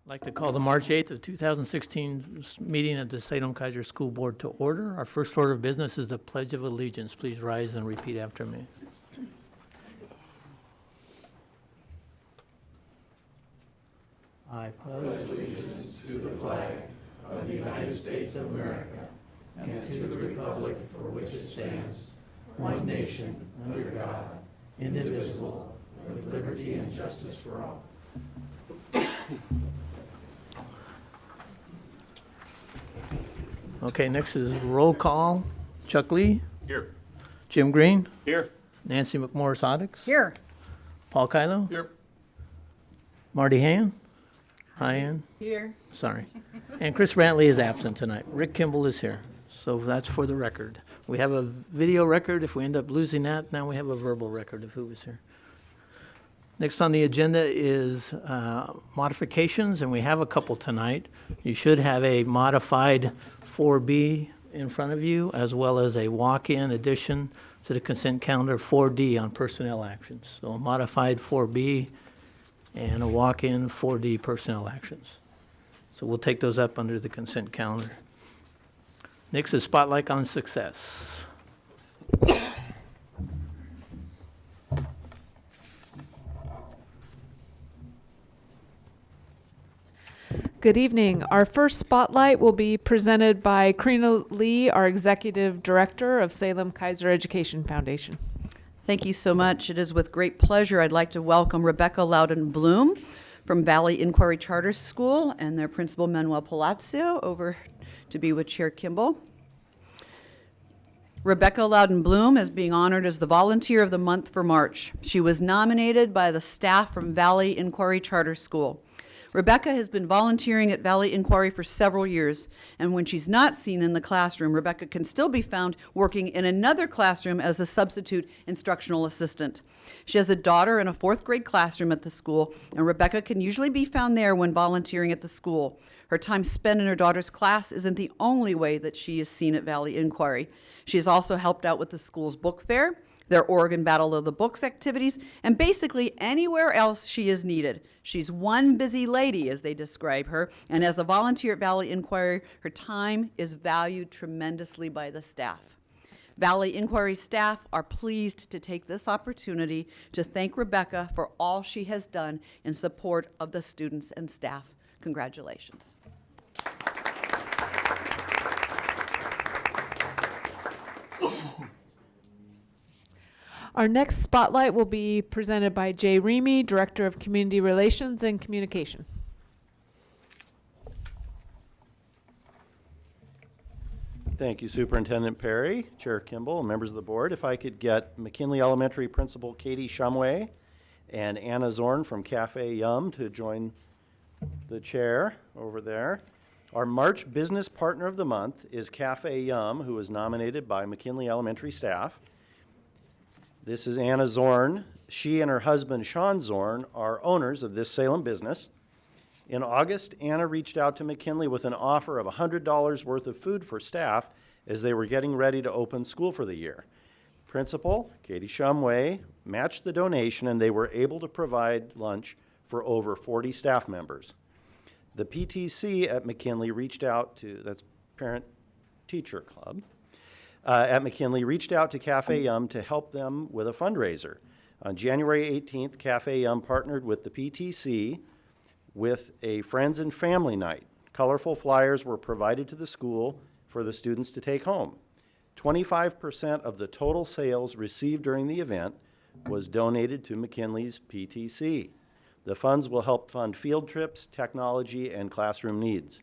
I'd like to call the March 8th of 2016 meeting of the Salem Keizer School Board to order. Our first order of business is the Pledge of Allegiance. Please rise and repeat after me. I pledge allegiance to the flag of the United States of America and to the republic for which it stands, one nation, under God, indivisible, with liberty and justice for all. Okay, next is roll call. Chuck Lee. Here. Jim Green. Here. Nancy McMorris-Oddix. Here. Paul Kylo. Here. Marty Han. Hi, Ann. Here. Sorry. And Chris Brantley is absent tonight. Rick Kimball is here. So that's for the record. We have a video record. If we end up losing that, now we have a verbal record of who was here. Next on the agenda is modifications, and we have a couple tonight. You should have a modified 4B in front of you, as well as a walk-in addition to the consent calendar 4D on personnel actions. So a modified 4B and a walk-in 4D personnel actions. So we'll take those up under the consent calendar. Next is Spotlight on Success. Good evening. Our first spotlight will be presented by Karina Lee, our Executive Director of Salem Keizer Education Foundation. Thank you so much. It is with great pleasure I'd like to welcome Rebecca Loudon-Bloom from Valley Inquiry Charter School and their principal Manuel Palazzo over to be with Chair Kimball. Rebecca Loudon-Bloom is being honored as the Volunteer of the Month for March. She was nominated by the staff from Valley Inquiry Charter School. Rebecca has been volunteering at Valley Inquiry for several years, and when she's not seen in the classroom, Rebecca can still be found working in another classroom as a substitute instructional assistant. She has a daughter in a 4th grade classroom at the school, and Rebecca can usually be found there when volunteering at the school. Her time spent in her daughter's class isn't the only way that she is seen at Valley Inquiry. She has also helped out with the school's book fair, their Oregon Battle of the Books activities, and basically anywhere else she is needed. She's one busy lady, as they describe her, and as a volunteer at Valley Inquiry, her time is valued tremendously by the staff. Valley Inquiry staff are pleased to take this opportunity to thank Rebecca for all she has done in support of the students and staff. Congratulations. Our next spotlight will be presented by Jay Remy, Director of Community Relations and Communication. Thank you, Superintendent Perry, Chair Kimball, and members of the board. If I could get McKinley Elementary Principal Katie Shumway and Anna Zorn from Cafe Yum to join the chair over there. Our March Business Partner of the Month is Cafe Yum, who was nominated by McKinley Elementary staff. This is Anna Zorn. She and her husband, Sean Zorn, are owners of this Salem business. In August, Anna reached out to McKinley with an offer of $100 worth of food for staff as they were getting ready to open school for the year. Principal, Katie Shumway, matched the donation, and they were able to provide lunch for over 40 staff members. The PTC at McKinley reached out to, that's Parent Teacher Club, at McKinley reached out to Cafe Yum to help them with a fundraiser. On January 18th, Cafe Yum partnered with the PTC with a Friends and Family Night. Colorful flyers were provided to the school for the students to take home. 25% of the total sales received during the event was donated to McKinley's PTC. The funds will help fund field trips, technology, and classroom needs.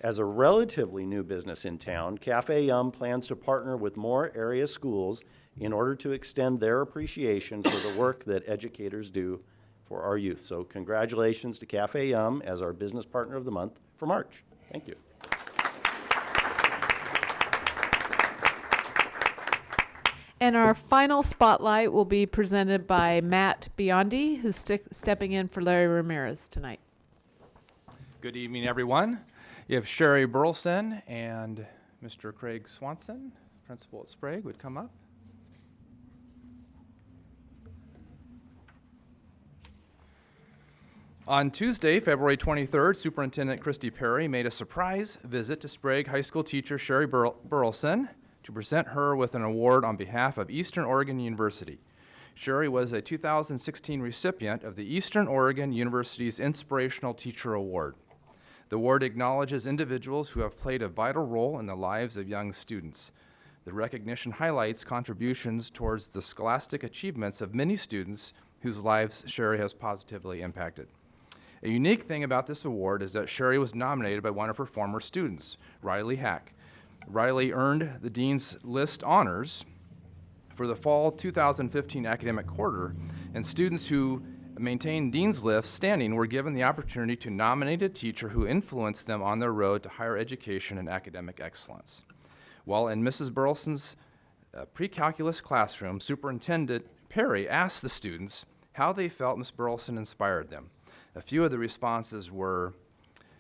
As a relatively new business in town, Cafe Yum plans to partner with more area schools in order to extend their appreciation for the work that educators do for our youth. So congratulations to Cafe Yum as our Business Partner of the Month for March. Thank you. And our final spotlight will be presented by Matt Biondi, who's stepping in for Larry Ramirez tonight. Good evening, everyone. You have Sherry Burleson and Mr. Craig Swanson, principal at Sprague, would come up. On Tuesday, February 23rd, Superintendent Christy Perry made a surprise visit to Sprague High School teacher Sherry Burleson to present her with an award on behalf of Eastern Oregon University. Sherry was a 2016 recipient of the Eastern Oregon University's Inspirational Teacher Award. The award acknowledges individuals who have played a vital role in the lives of young students. The recognition highlights contributions towards the scholastic achievements of many students whose lives Sherry has positively impacted. A unique thing about this award is that Sherry was nominated by one of her former students, Riley Hack. Riley earned the Dean's List honors for the fall 2015 academic quarter, and students who maintained Dean's List standing were given the opportunity to nominate a teacher who influenced them on their road to higher education and academic excellence. While in Mrs. Burleson's pre-calculus classroom, Superintendent Perry asked the students how they felt Ms. Burleson inspired them. A few of the responses were,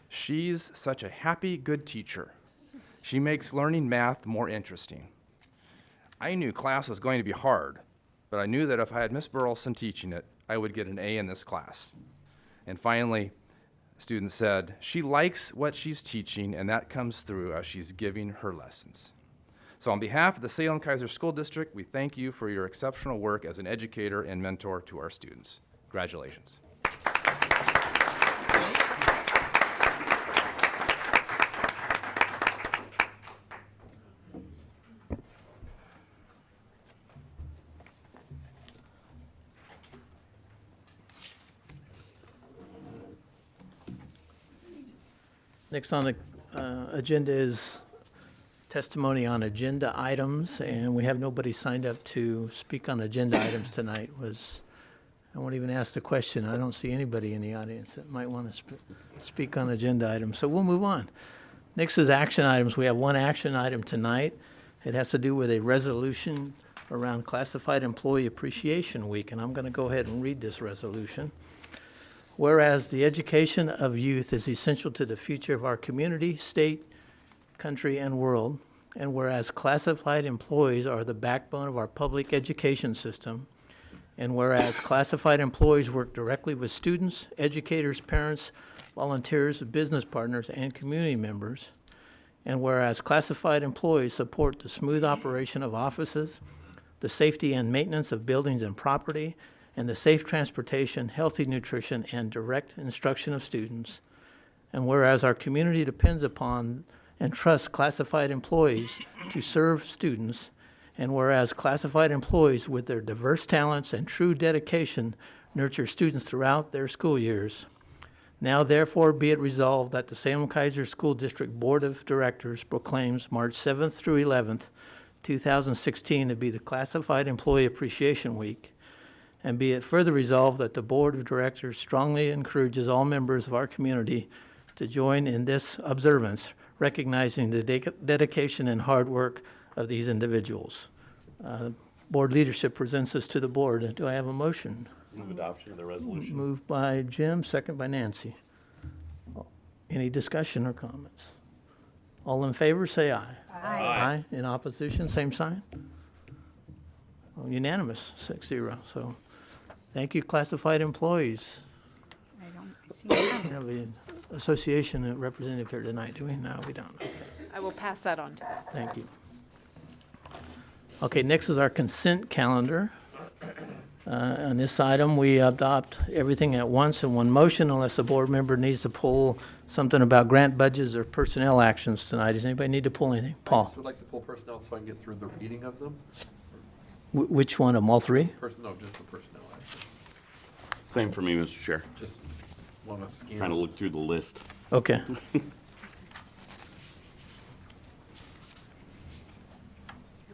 "She's such a happy, good teacher. She makes learning math more interesting. I knew class was going to be hard, but I knew that if I had Miss Burleson teaching it, I would get an A in this class." And finally, a student said, "She likes what she's teaching, and that comes through as she's giving her lessons." So on behalf of the Salem Keizer School District, we thank you for your exceptional work as an educator and mentor to our students. Congratulations. Next on the agenda is testimony on agenda items, and we have nobody signed up to speak on agenda items tonight. I won't even ask the question. I don't see anybody in the audience that might want to speak on agenda items, so we'll move on. Next is action items. We have one action item tonight. It has to do with a resolution around Classified Employee Appreciation Week, and I'm going to go ahead and read this resolution. Whereas the education of youth is essential to the future of our community, state, country, and world, and whereas classified employees are the backbone of our public education system, and whereas classified employees work directly with students, educators, parents, volunteers, business partners, and community members, and whereas classified employees support the smooth operation of offices, the safety and maintenance of buildings and property, and the safe transportation, healthy nutrition, and direct instruction of students. And whereas our community depends upon and trusts classified employees to serve students, and whereas classified employees with their diverse talents and true dedication nurture students throughout their school years. Now therefore be it resolved that the Salem Keizer School District Board of Directors proclaims March 7th through 11th, 2016 to be the Classified Employee Appreciation Week. And be it further resolved that the Board of Directors strongly encourages all members of our community to join in this observance, recognizing the dedication and hard work of these individuals. Board leadership presents this to the board. Do I have a motion? Move adoption of the resolution. Moved by Jim, second by Nancy. Any discussion or comments? All in favor, say aye. Aye. In opposition, same sign? Unanimous, 6-0. So, thank you, classified employees. I don't see it. We have an association representative here tonight, do we? No, we don't. Okay. I will pass that on to you. Thank you. Okay, next is our consent calendar. On this item, we adopt everything at once in one motion unless the board member needs to pull something about grant budgets or personnel actions tonight. Does anybody need to pull anything? I Paul? just would like to pull personnel so I can get through the reading of them. Which one of them, all three? No, just the personnel action. Same for me, Mr. Chair. Just want to scan. Trying to look through the list. Okay. I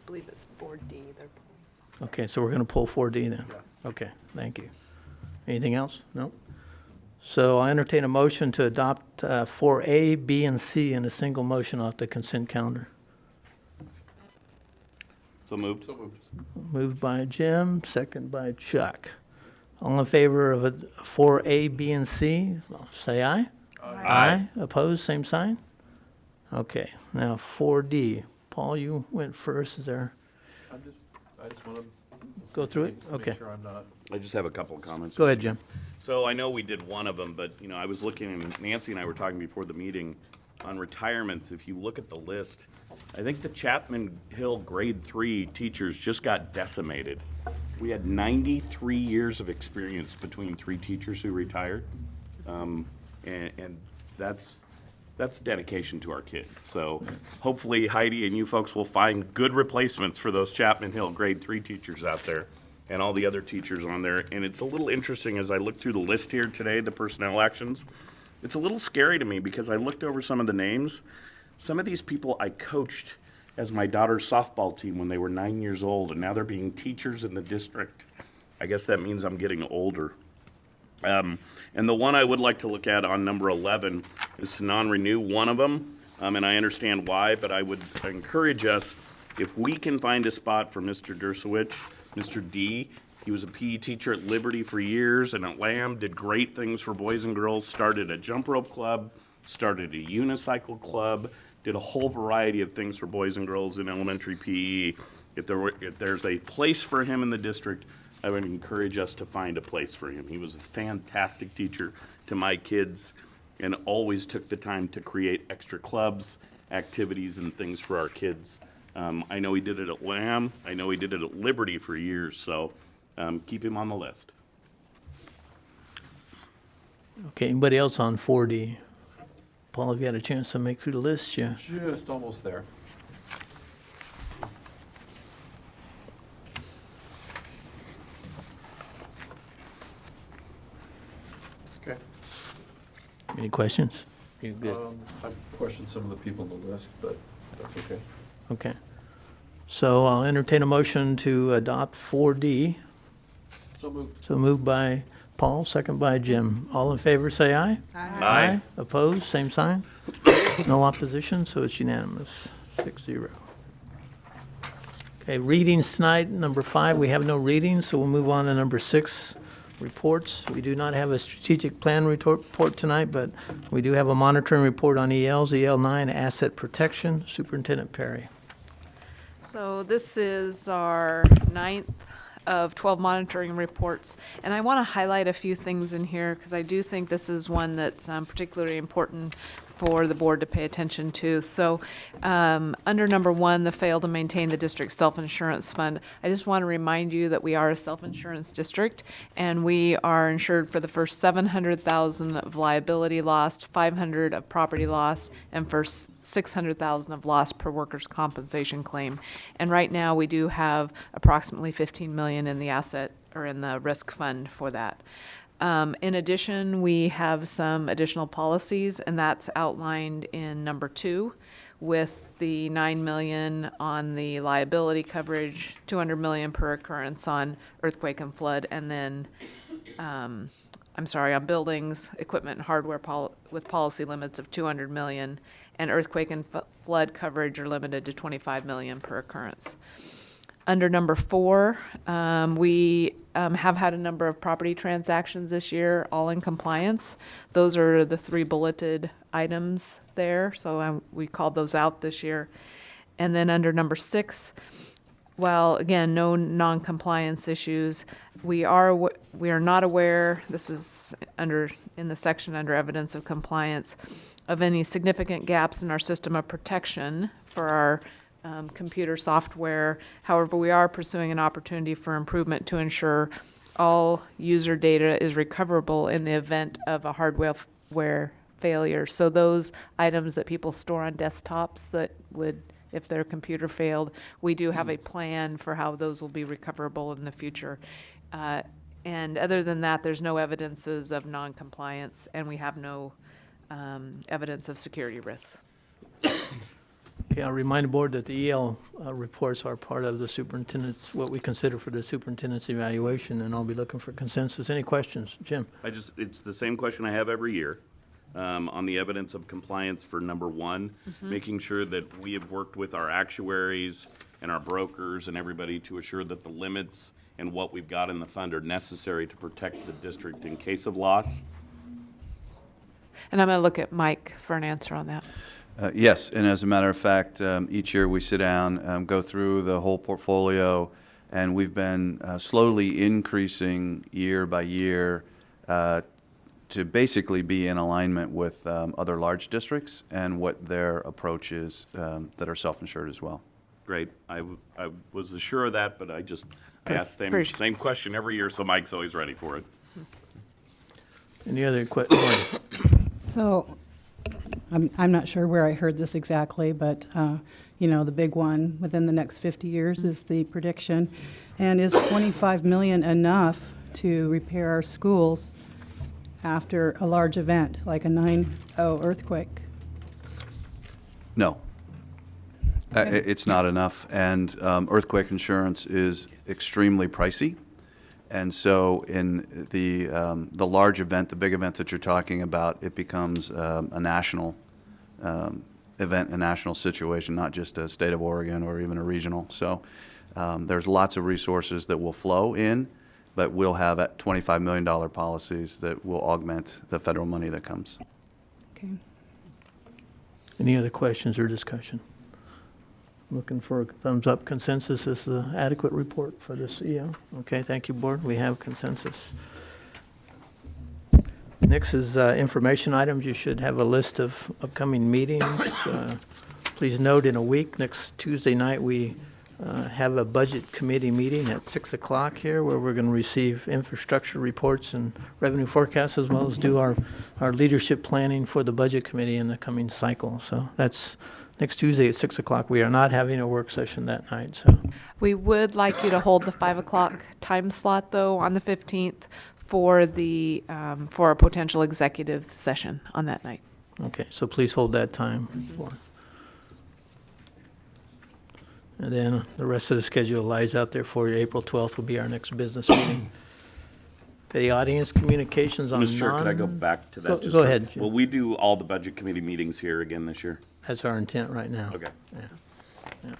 believe it's Board D. They're pulling. Okay, so we're going to pull 4D then? Yeah. Okay, thank you. Anything else? No? So I entertain a motion to adopt 4A, B, and C in a single motion off the consent calendar. So moved. So moved. Moved by Jim, second by Chuck. All in favor of 4A, B, and C, say aye. Aye. Opposed, same sign? Okay, now 4D. Paul, you went first. Is there, I just want to go through it? Okay. Make sure I'm not. I just have a couple of comments. Go ahead, Jim. So I know we did one of them, but, I was looking, and Nancy and I were talking before the meeting on retirements. If you look at the list, I think the Chapman Hill Grade 3 teachers just got decimated. We had 93 years of experience between 3 teachers who retired. And that's dedication to our kids. So hopefully Heidi and you folks will find good replacements for those Chapman Hill Grade 3 teachers out there and all the other teachers on there. And it's a little interesting as I look through the list here today, the personnel actions. It's a little scary to me because I looked over some of the names. Some of these people I coached as my daughter's softball team when they were 9 years old, and now they're being teachers in the district. I guess that means I'm getting older. And the one I would like to look at on number 11 is to non-renew one of them, and I understand why, but I would encourage us, if we can find a spot for Mr. Dersowich, Mr. D. He was a PE teacher at Liberty for years and at Lamb, did great things for boys and girls, started a jump rope club, started a unicycle club, did a whole variety of things for boys and girls in elementary PE. If there's a place for him in the district, I would encourage us to find a place for him. He was a fantastic teacher to my kids and always took the time to create extra clubs, activities, and things for our kids. I know he did it at Lamb. I know he did it at Liberty for years, so keep him on the list. Okay, anybody else on 4D? Paul, have you had a chance to make through the list? Yeah. Just almost there. Okay. Any questions? You good? I've questioned some of the people on the list, but that's okay. Okay. So I'll entertain a motion to adopt 4D. So moved. So moved by Paul, second by Jim. All in favor, say aye. Aye. Opposed, same sign. No opposition, so it's unanimous, 6-0. Okay, readings tonight, number 5, we have no readings, so we'll move on to number 6, reports. We do not have a strategic plan report tonight, but we do have a monitoring report on ELs, EL9, asset protection. Superintendent Perry. So this is our 9th of 12 monitoring reports, and I want to highlight a few things in here because I do think this is one that's particularly important for the board to pay attention to. So under number 1, the fail to maintain the district's self-insurance fund, I just want to remind you that we are a self-insurance district and we are insured for the first $700,000 of liability loss, $500 of property loss, and first $600,000 of loss per workers' compensation claim. And right now we do have approximately $15 million in the asset or in the risk fund for that. In addition, we have some additional policies, and that's outlined in number 2 with the $9 million on the liability coverage, $200 million per occurrence on earthquake and flood, and then, on buildings, equipment, and hardware with policy limits of $200 million, and earthquake and flood coverage are limited to $25 million per occurrence. Under number 4, we have had a number of property transactions this year, all in compliance. Those are the 3 bulleted items there, so we called those out this year. And then under number 6, well, again, no non-compliance issues. We are not aware, this is in the section under evidence of compliance, of any significant gaps in our system of protection for our computer software. However, we are pursuing an opportunity for improvement to ensure all user data is recoverable in the event of a hardware failure. So those items that people store on desktops that would, if their computer failed, we do have a plan for how those will be recoverable in the future. And other than that, there's no evidences of non-compliance, and we have no evidence of security risks. Okay, I'll remind the board that the EL reports are part of the superintendent's, what we consider for the superintendent's evaluation, and I'll be looking for consensus. Any questions? Jim? It's the same question I have every year on the evidence of compliance for number 1, making sure that we have worked with our actuaries and our brokers and everybody to assure that the limits and what we've got in the fund are necessary to protect the district in case of loss. And I'm going to look at Mike for an answer on that. Yes, and as a matter of fact, each year we sit down, go through the whole portfolio, and we've been slowly increasing year by year to basically be in alignment with other large districts and what their approach is that are self-insured as well. Great. I was assured of that, but I ask the Appreciate- same question every year, so Mike's always ready for it. Any other questions? So, I'm not sure where I heard this exactly, but, the big one within the next 50 years is the prediction. And is 25 million enough to repair our schools after a large event, like a 9/0 earthquake? No. It's not enough, and earthquake insurance is extremely pricey. And so in the large event, the big event that you're talking about, it becomes a national event, a national situation, not just a state of Oregon or even a regional. So there's lots of resources that will flow in, but we'll have at $25 million policies that will augment the federal money that comes. Okay. Any other questions or discussion? Looking for a thumbs up consensus. Is the adequate report for this EL? Okay, thank you, board. We have consensus. Next is information items. You should have a list of upcoming meetings. Please note, in a week, next Tuesday night, we have a budget committee meeting at 6 o'clock here, where we're going to receive infrastructure reports and revenue forecasts, as well as do our leadership planning for the budget committee in the coming cycle. So that's next Tuesday at 6 o'clock. We are not having a work session that night, so. We would like you to hold the 5 o'clock time slot, though, on the 15th for for a potential executive session on that night. Okay, so please hold that time for. And then the rest of the schedule lies out there for you. April 12th will be our next business meeting. The audience communications on Mr. Chair, could I go back to that? Go- just go for- ahead, Jim. Will we do all the budget committee meetings here again this year? That's our intent right now. Okay. Yeah.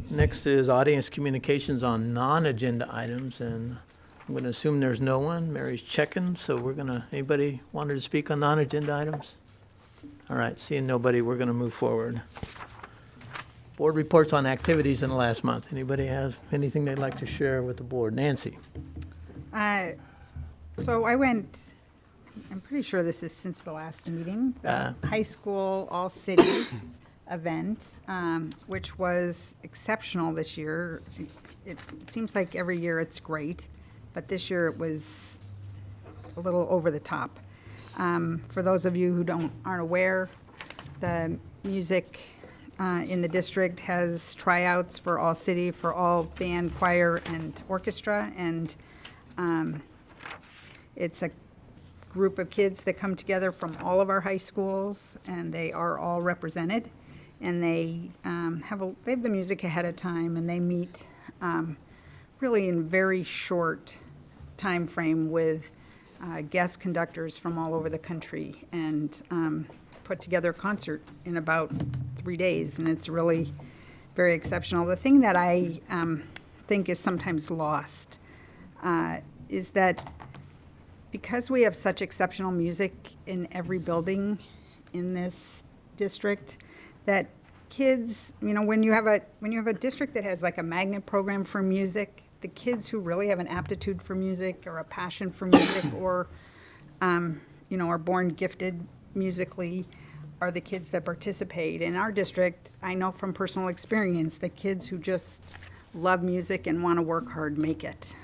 Next is audience communications on non-agenda items, and I'm going to assume there's no one. Mary's checking, so anybody wanted to speak on non-agenda items? All right, seeing nobody, we're going to move forward. Board reports on activities in the last month. Anybody have anything they'd like to share with the board? Nancy? So I went, I'm pretty sure this is since the last meeting, the high school all-city event, which was exceptional this year. It seems like every year it's great, but this year it was a little over the top. For those of you who aren't aware, the music in the district has tryouts for all city, for all band, choir, and orchestra, and it's a group of kids that come together from all of our high schools, and they are all represented, and they they have the music ahead of time, and they meet really in very short time frame with guest conductors from all over the country, and put together a concert in about 3 days, and it's really very exceptional. The thing that I think is sometimes lost is that because we have such exceptional music in every building in this district, that kids, when you have a district that has like a magnet program for music, the kids who really have an aptitude for music or a passion for music or are born gifted musically are the kids that participate. In our district, I know from personal experience, the kids who just love music and want to work hard make it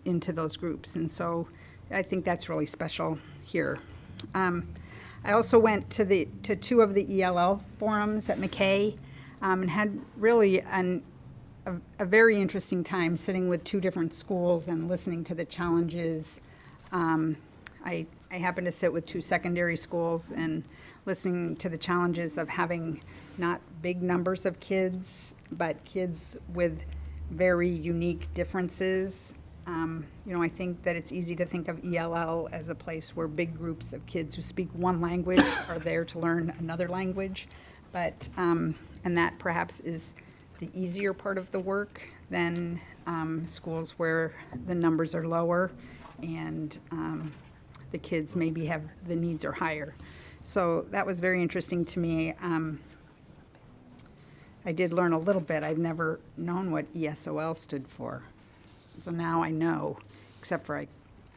into those groups. And so I think that's really special here. I also went to two of the ELL forums at McKay and had really a very interesting time sitting with two different schools and listening to the challenges. I happened to sit with two secondary schools and listening to the challenges of having not big numbers of kids, but kids with very unique differences. I think that it's easy to think of ELL as a place where big groups of kids who speak one language are there to learn another language, but and that perhaps is the easier part of the work than schools where the numbers are lower and the kids maybe have the needs are higher. So that was very interesting to me. I did learn a little bit. I've never known what ESOL stood for. So now I know, except for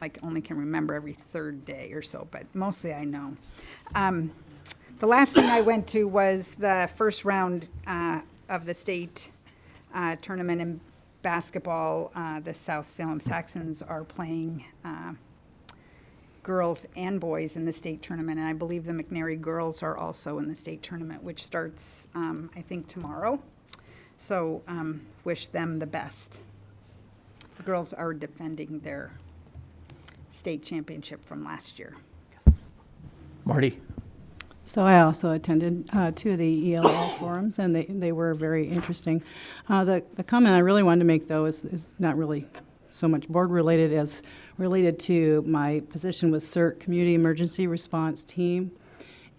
I like only can remember every third day or so, but mostly I know. The last thing I went to was the first round of the state tournament in basketball. The South Salem Saxons are playing girls and boys in the state tournament, and I believe the McNary girls are also in the state tournament, which starts, I think, tomorrow. So wish them the best. The girls are defending their state championship from last year. Marty? So I also attended two of the ELL forums, and they were very interesting. The comment I really wanted to make, though, is not really so much board-related as related to my position with CERT, Community Emergency Response Team.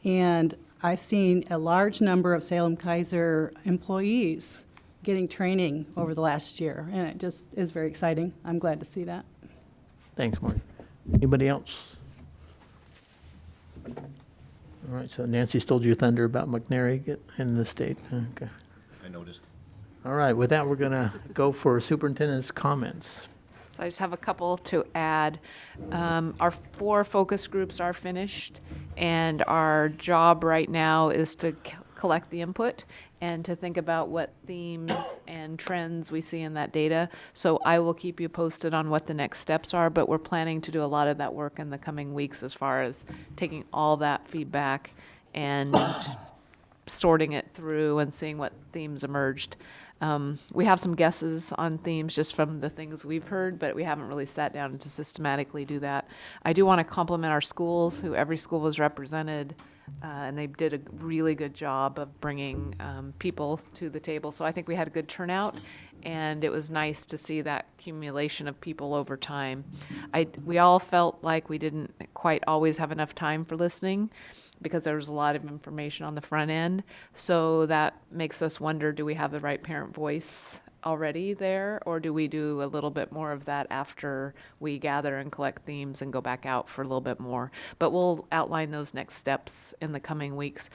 And I've seen a large number of Salem Keizer employees getting training over the last year, and it just is very exciting. I'm glad to see that. Thanks, Marty. Anybody else? All right, so Nancy stole your thunder about McNary in the state. Okay. I noticed. All right, with that, we're going to go for superintendent's comments. So I just have a couple to add. Our 4 focus groups are finished, and our job right now is to collect the input and to think about what themes and trends we see in that data. So I will keep you posted on what the next steps are, but we're planning to do a lot of that work in the coming weeks as far as taking all that feedback and sorting it through and seeing what themes emerged. We have some guesses on themes just from the things we've heard, but we haven't really sat down to systematically do that. I do want to compliment our schools, who every school was represented, and they did a really good job of bringing people to the table. So I think we had a good turnout, and it was nice to see that accumulation of people over time. We all felt like we didn't quite always have enough time for listening, because there was a lot of information on the front end. So that makes us wonder, do we have the right parent voice already there, or do we do a little bit more of that after we gather and collect themes and go back out for a little bit more? But we'll outline those next steps in the coming weeks.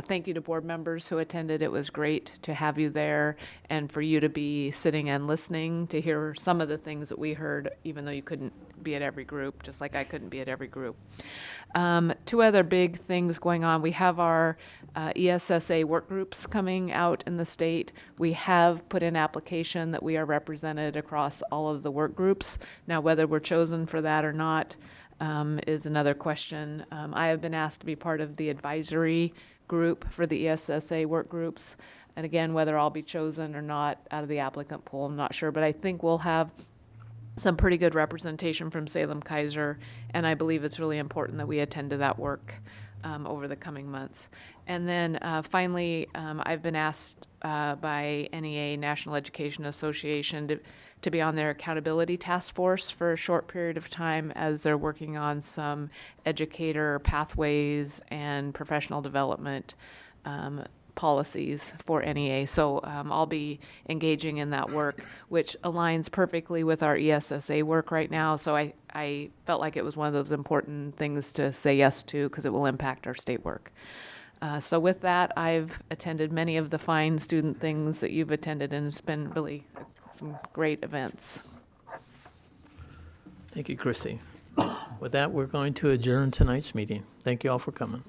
Thank you to board members who attended. It was great to have you there and for you to be sitting and listening to hear some of the things that we heard, even though you couldn't be at every group, just like I couldn't be at every group. 2 other big things going on. We have our ESSA work groups coming out in the state. We have put in application that we are represented across all of the work groups. Now, whether we're chosen for that or not is another question. I have been asked to be part of the advisory group for the ESSA work groups. And again, whether I'll be chosen or not out of the applicant pool, I'm not sure, but I think we'll have some pretty good representation from Salem Keizer, and I believe it's really important that we attend to that work over the coming months. And then finally, I've been asked by NEA, National Education Association, to be on their accountability task force for a short period of time as they're working on some educator pathways and professional development policies for NEA. So I'll be engaging in that work, which aligns perfectly with our ESSA work right now. So I felt like it was one of those important things to say yes to, because it will impact our state work. So with that, I've attended many of the fine student things that you've attended, and it's been really some great events. Thank you, Chrissy. With that, we're going to adjourn tonight's meeting. Thank you all for coming.